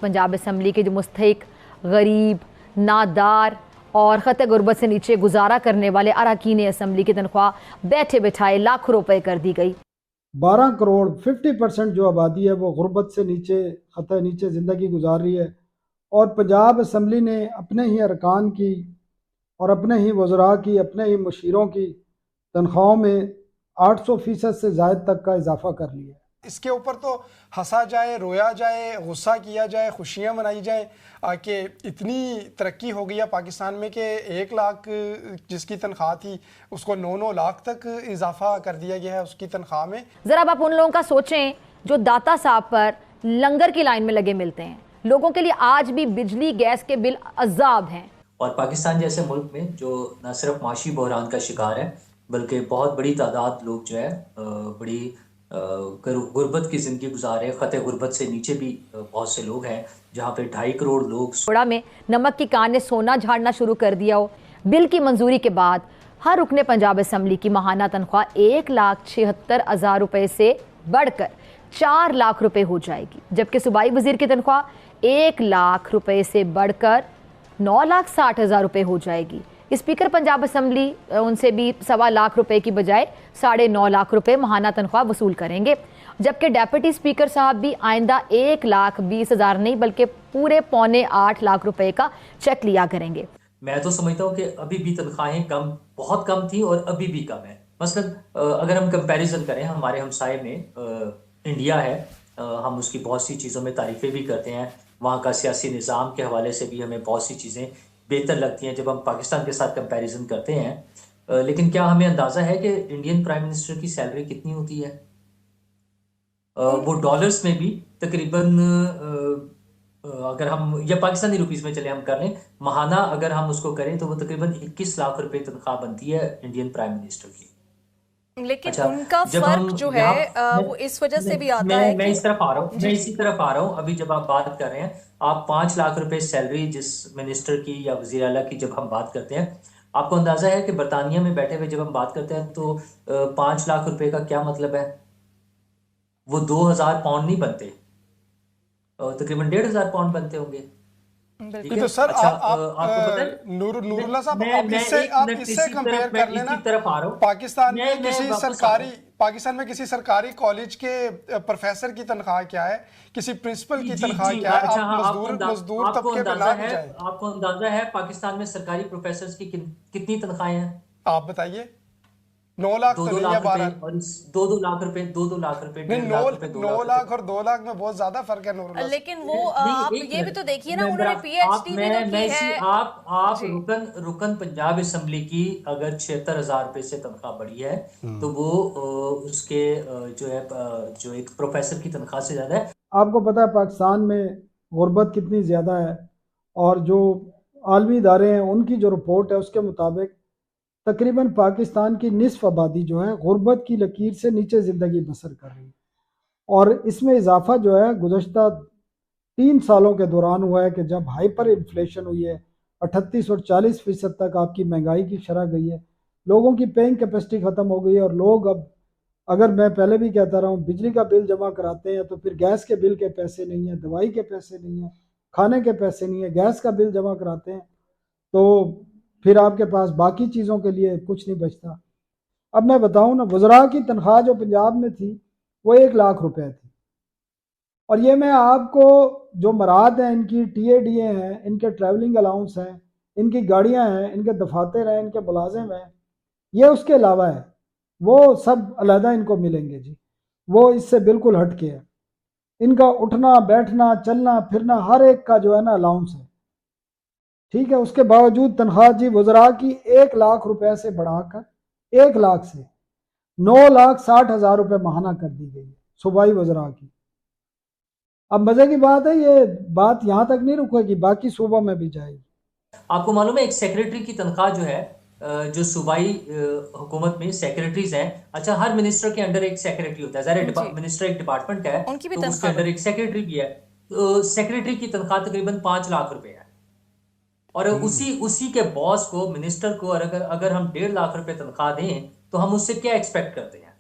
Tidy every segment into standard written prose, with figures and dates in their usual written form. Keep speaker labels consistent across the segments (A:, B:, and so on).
A: Punjab assembly के जो मुस्तहिक, गरीब, नादार और ख़त गुर्बत से नीचे गुजारा करने वाले अरकान असम्बली की तनख्वाह बैठे बैठाए लाखों रुपए कर दी गई।
B: 12 करोड़ 50% जो आबादी है वो गुर्बत से नीचे, ख़त नीचे ज़िंदगी गुजार रही है। और पंजाब असम्बली ने अपने ही अरकान की और अपने ही वज़रा की, अपने ही मुशीरों की तनख्वाहों में 800% से ज़ायद तक का इजाफा कर लिया है।
C: इसके ऊपर तो हंसा जाए, रोया जाए, गुस्सा किया जाए, खुशियां मनाई जाए कि इतनी तरक्की हो गई है पाकिस्तान में कि 1 लाख जिसकी तनख्वाह थी उसको 9-9 लाख तक इजाफा कर दिया गया है उसकी तनख्वाह में।
A: ज़रा आप उन लोगों का सोचें जो दाता साहब पर लंगर की लाइन में लगे मिलते हैं। लोगों के लिए आज भी बिजली गैस के बिल अजाब हैं।
D: और पाकिस्तान जैसे मुल्क में जो न सिर्फ माशी बहरान का शिकार है बल्कि बहुत बड़ी तादाद लोग जो है बड़ी गुर्बत की ज़िंदगी गुजार रहे हैं। ख़त गुर्बत से नीचे भी बहुत से लोग हैं जहाँ पे 2.5 करोड़ लोग
A: सोडा में नमक की कान ने सोना झाड़ना शुरू कर दिया हो। बिल की मंजूरी के बाद हर रुकने पंजाब असम्बली की माहाना तनख्वाह 1,76,000 रुपए से बढ़कर 4 लाख रुपए हो जाएगी, जबकि सूबाई वजीर की तनख्वाह 1 लाख रुपए से बढ़कर 9,60,000 रुपए हो जाएगी। स्पीकर पंजाब असम्बली उनसे भी 1.25 लाख रुपए की बजाय 9.5 लाख रुपए माहाना तनख्वाह वसूल करेंगे, जबकि डेप्यूटी स्पीकर साहब भी आइंदा 1,20,000 नहीं बल्कि पूरे 7.25 लाख रुपए का चेक लिया करेंगे।
D: मैं तो समझता हूँ कि अभी भी तनख्वाहें बहुत कम थी और अभी भी कम है। मसलन अगर हम कंपैरिजन करें, हमारे हमसाए में इंडिया है, हम उसकी बहुत सी चीज़ों में तारीफ़ें भी करते हैं। वहाँ का सियासी निज़ाम के हवाले से भी हमें बहुत सी चीज़ें बेहतर लगती हैं जब हम पाकिस्तान के साथ कंपैरिजन करते हैं। लेकिन क्या हमें अंदाज़ा है कि इंडियन प्राइम मिनिस्टर की सैलरी कितनी होती है? वो डॉलर्स में भी तकरीबन अगर हम या पाकिस्तानी रुपीस में चले हम कर लें, महाना अगर हम उसको करें तो वो तकरीबन 21 लाख रुपए तनख्वाह बनती है इंडियन प्राइम मिनिस्टर की।
E: लेकिन
D: अच्छा,
E: उनका
D: जब
E: फर्क जो है वो
D: मैं
E: इस वजह से भी आता है
D: मैं
E: कि
D: इस तरफ आ रहा हूँ, मैं इसी तरफ आ रहा हूँ। अभी जब आप बात कर रहे हैं, आप 5 लाख रुपए सैलरी जिस मिनिस्टर की या वजीर आला की जब हम बात करते हैं, आपको अंदाजा है कि बरतानिया में बैठे हुए जब हम बात करते हैं तो 5 लाख रुपए का क्या मतलब है? वो 2,000 पाउंड नहीं बनते, तकरीबन 1,500 पाउंड बनते होंगे। ठीक है?
C: तो सर
D: अच्छा,
C: आप
D: आपको पता है
C: नूरुल्लाह साहब,
D: मैं
C: आप इससे कंपेयर कर लेना।
D: तरफ आ रहा हूँ।
C: पाकिस्तान में किसी सरकारी कॉलेज के प्रोफेसर की तनख्वाह क्या है, किसी प्रिंसिपल की तनख्वाह क्या है?
D: अच्छा,
C: आप मजदूर तबके पे ना भी जाए।
D: आपको अंदाजा है पाकिस्तान में सरकारी प्रोफेसर की कितनी तनख्वाहें हैं?
C: आप बताइए। 9 लाख तो नहीं है, 12
D: और 2-2 लाख रुपए, 2-2 लाख रुपए,
C: 9 लाख और 2 लाख में बहुत ज्यादा फर्क है नूरुल्लाह।
E: लेकिन वो आप ये भी तो देखिए ना, उन्होंने पीएचडी भी तो की है।
D: आप रुकन पंजाब असम्बली की अगर 76,000 रुपए से तनख्वाह बढ़ी है तो वो उसके जो एक प्रोफेसर की तनख्वाह से ज्यादा है।
B: आपको पता है पाकिस्तान में गुर्बत कितनी ज़्यादा है, और जो आलमी इदारे हैं उनकी जो रिपोर्ट है उसके मुताबिक तकरीबन पाकिस्तान की निसफ आबादी जो है गुर्बत की लकीर से नीचे ज़िंदगी बसर कर रही है। और इसमें इजाफा जो है गुज़श्ता 3 सालों के दौरान हुआ है कि जब हाइपर इन्फ्लेशन हुई है, 38 और 40% तक आपकी महंगाई की शरह गई है, लोगों की पेइंग कैपेसिटी ख़त्म हो गई है। और लोग अब, अगर मैं पहले भी कहता रहा हूँ, बिजली का बिल जमा कराते हैं तो फिर गैस के बिल के पैसे नहीं हैं, दवाई के पैसे नहीं हैं, खाने के पैसे नहीं हैं। गैस का बिल जमा कराते हैं तो फिर आपके पास बाकी चीज़ों के लिए कुछ नहीं बचता। अब मैं बताऊं ना, वज़रा की तनख्वाह जो पंजाब में थी वो 1 लाख रुपए थी, और ये मैं आपको जो मराद हैं, इनकी TADA हैं, इनके ट्रैवलिंग अलाउंस हैं, इनकी गाड़ियां हैं, इनके दफातर हैं, इनके मुलाजिम हैं, ये उसके अलावा है, वो सब अलहदा इनको मिलेंगे जी। वो इससे बिल्कुल हट के है। इनका उठना बैठना चलना फिरना हर एक का जो है ना अलाउंस है, ठीक है। उसके बावजूद तनख्वाह जी वज़रा की 1 लाख रुपए से बढ़ाकर 1 लाख से 9,60,000 रुपए माहाना कर दी गई है सूबाई वज़रा की। अब मजे की बात है, ये बात यहाँ तक नहीं रुकेगी, बाकी सूबा में भी जाएगी।
D: आपको मालूम है एक सेक्रेटरी की तनख्वाह जो है, जो सूबाई हुकूमत में सेक्रेटरीज हैं, अच्छा हर मिनिस्टर के अंडर एक सेक्रेटरी होता है, ज़ाहिर मिनिस्टर एक डिपार्टमेंट का है तो उसके अंडर एक सेक्रेटरी भी है। सेक्रेटरी की तनख्वाह तकरीबन 5 लाख रुपए है। और उसी के बॉस को, मिनिस्टर को अगर हम 1.5 लाख रुपए तनख्वाह दें तो हम उससे क्या एक्सपेक्ट करते हैं?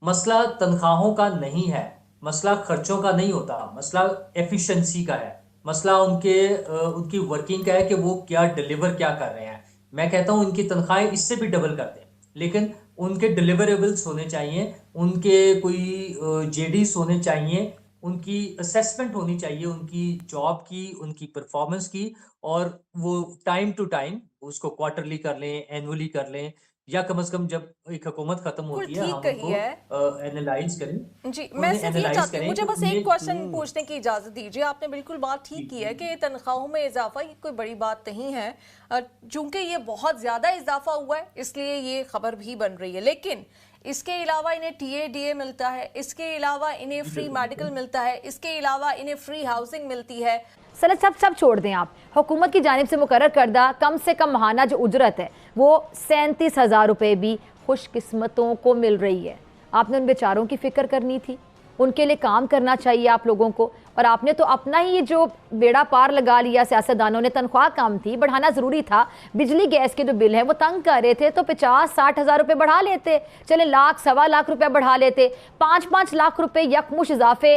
D: मसला तनख्वाहों का नहीं है, मसला खर्चों का नहीं होता, मसला एफिशिएंसी का है, मसला उनकी वर्किंग का है कि वो क्या डिलीवर क्या कर रहे हैं। मैं कहता हूं उनकी तनख्वाहें इससे भी डबल कर दें, लेकिन उनके डिलीवरेबल्स होने चाहिए, उनके कोई जेडीज होने चाहिए, उनकी असेसमेंट होनी चाहिए उनकी जॉब की, उनकी परफॉर्मेंस की, और वो टाइम टू टाइम उसको क्वार्टरली कर लें, एनुअली कर लें, या कम से कम जब एक हुकूमत खत्म होती है हम उनको एनालाइज करें।
E: जी, मैं सिर्फ ये चाहती हूँ, मुझे बस एक क्वेश्चन पूछने की इजाजत दीजिए। आपने बिल्कुल बात ठीक की है कि तनख्वाहों में इजाफा ये कोई बड़ी बात नहीं है, चूंकि ये बहुत ज्यादा इजाफा हुआ है इसलिए ये खबर भी बन रही है, लेकिन इसके अलावा इन्हें टीएडीए मिलता है, इसके अलावा इन्हें फ्री मेडिकल मिलता है, इसके अलावा इन्हें फ्री हाउसिंग मिलती है।
A: सर सब छोड़ दें आप, हुकूमत की जानिब से मुकर्रर करदा कम से कम माहाना जो उजरत है वो 37,000 रुपये भी खुशकिस्मतों को मिल रही है। आपने उन बेचारों की फिक्र करनी थी, उनके लिए काम करना चाहिए आप लोगों को, और आपने तो अपना ही जो बेड़ा पार लगा लिया। सियासतदानों ने तनख्वाह कम थी, बढ़ाना ज़रूरी था। बिजली गैस के जो बिल हैं वो तंग कर रहे थे तो 50-60 हज़ार रुपये बढ़ा लेते, चले 1 लाख 1.25 लाख रुपये बढ़ा लेते, 5-5 लाख रुपये यकमुश्त इजाफे